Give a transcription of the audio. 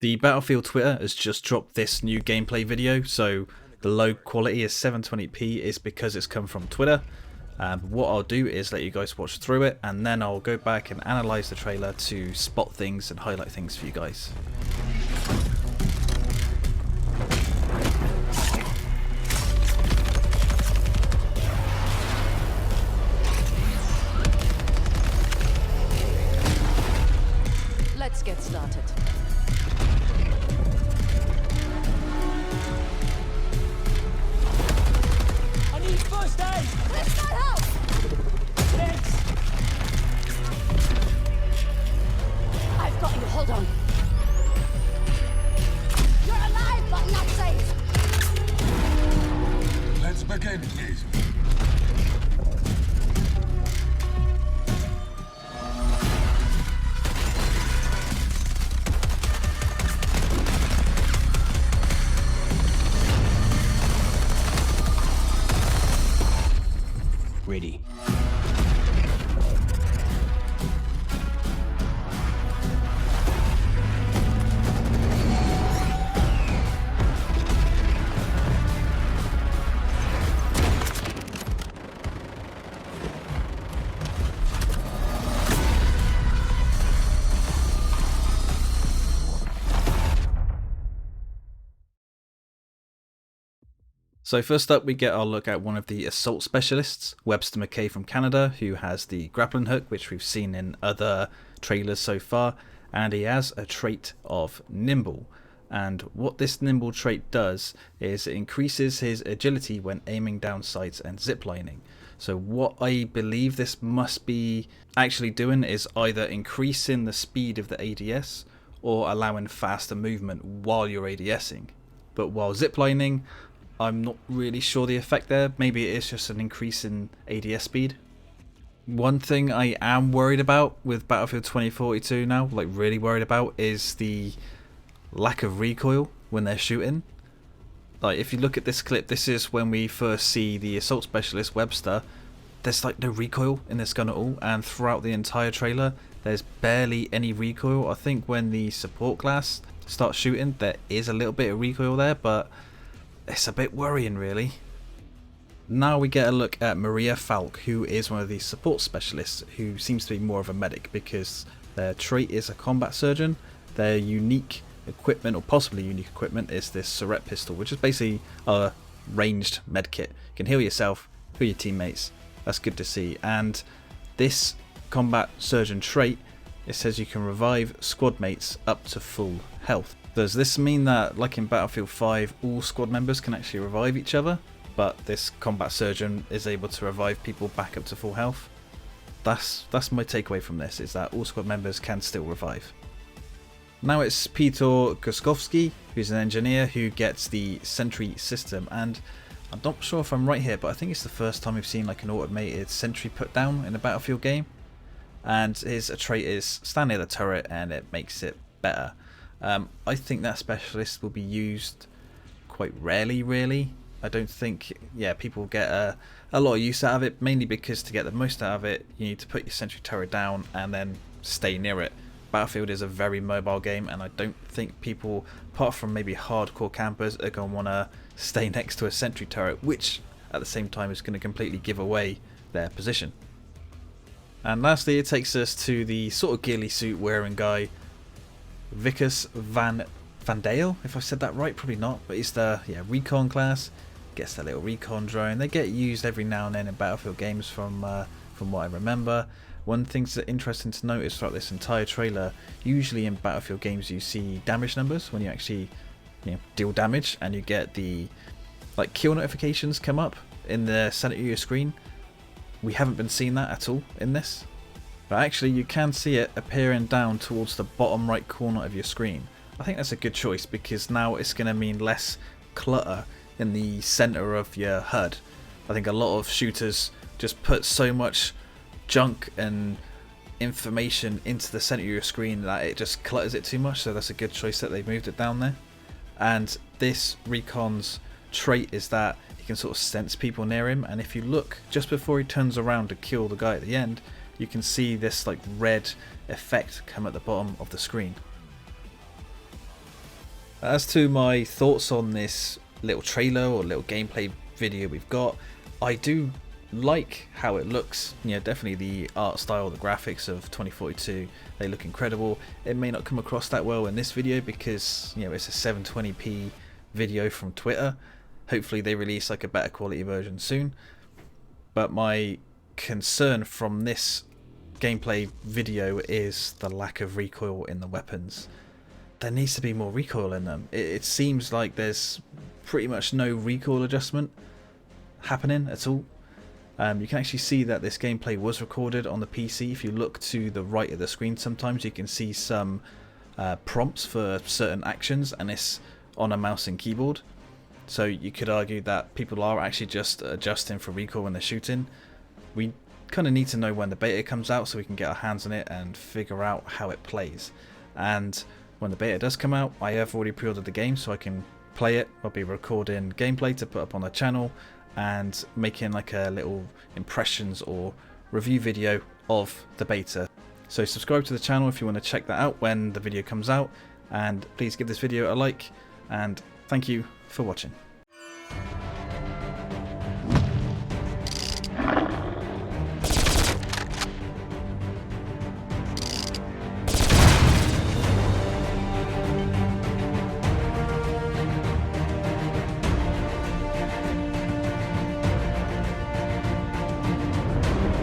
The Battlefield Twitter has just dropped this new gameplay video, so the low quality is 720p is because it's come from Twitter. What I'll do is let you guys watch through it, and then I'll go back and analyse the trailer to spot things and highlight things for you guys. Let's get started. I need first aid! Let's not help! Thanks! I've got you, hold on. You're alive, but not safe. Let's begin, please. Ready. So first up we get our look at one of the assault specialists, Webster McKay from Canada, who has the grappling hook, which we've seen in other trailers so far, and he has a trait of nimble. And what this nimble trait does is it increases his agility when aiming down sights and ziplining. So what I believe this must be actually doing is either increasing the speed of the ADS or allowing faster movement while you're ADSing. But while ziplining, I'm not really sure the effect there. Maybe it is just an increase in ADS speed. One thing I am worried about with Battlefield 2042 now, like really worried about, is the lack of recoil when they're shooting. Like if you look at this clip, this is when we first see the assault specialist Webster. There's like no recoil in this gun at all, and throughout the entire trailer there's barely any recoil. I think when the support class starts shooting there is a little bit of recoil there, but it's a bit worrying really. Now we get a look at Maria Falk, who is one of the support specialists, who seems to be more of a medic because their trait is a combat surgeon. Their unique equipment, or possibly unique equipment, is this Surette pistol, which is basically a ranged medkit. You can heal yourself, heal your teammates. That's good to see. And this combat surgeon trait, it says you can revive squad mates up to full health. Does this mean that, like in Battlefield 5, all squad members can actually revive each other, but this combat surgeon is able to revive people back up to full health? That's my takeaway from this, is that all squad members can still revive. Now it's Peter Guskowski, who's an engineer who gets the sentry system, and I'm not sure if I'm right here, but I think it's the first time we've seen like an automated sentry put down in a Battlefield game, and his trait is stand near the turret and it makes it better. I think that specialist will be used quite rarely really. I don't think people get a lot of use out of it, mainly because to get the most out of it you need to put your sentry turret down and then stay near it. Battlefield is a very mobile game, and I don't think people, apart from maybe hardcore campers, are going to want to stay next to a sentry turret, which at the same time is going to completely give away their position. And lastly it takes us to the sort of ghillie suit wearing guy, Vickers Van Dale, if I said that right, probably not, but it's the recon class. Gets that little recon drone. They get used every now and then in Battlefield games from what I remember. One thing that's interesting to notice throughout this entire trailer, usually in Battlefield games you see damage numbers when you actually deal damage, and you get the kill notifications come up in the center of your screen. We haven't been seeing that at all in this. But actually you can see it appearing down towards the bottom right corner of your screen. I think that's a good choice, because now it's going to mean less clutter in the center of your HUD. I think a lot of shooters just put so much junk and information into the center of your screen that it just clutters it too much, so that's a good choice that they've moved it down there. And this recon's trait is that he can sort of sense people near him, and if you look just before he turns around to kill the guy at the end, you can see this red effect come at the bottom of the screen. As to my thoughts on this little trailer or little gameplay video we've got, I do like how it looks. You know, definitely the art style, the graphics of 2042, they look incredible. It may not come across that well in this video because, you know, it's a 720p video from Twitter. Hopefully they release like a better quality version soon. But my concern from this gameplay video is the lack of recoil in the weapons. There needs to be more recoil in them. It seems like there's pretty much no recoil adjustment happening at all. You can actually see that this gameplay was recorded on the PC. If you look to the right of the screen, sometimes you can see some prompts for certain actions, and it's on a mouse and keyboard. So you could argue that people are actually just adjusting for recoil when they're shooting. We kind of need to know when the beta comes out so we can get our hands on it and figure out how it plays. And when the beta does come out, I have already pre-ordered the game so I can play it. I'll be recording gameplay to put up on the channel and making like a little impressions or review video of the beta. So subscribe to the channel if you want to check that out when the video comes out, and please give this video a like, and thank you for watching.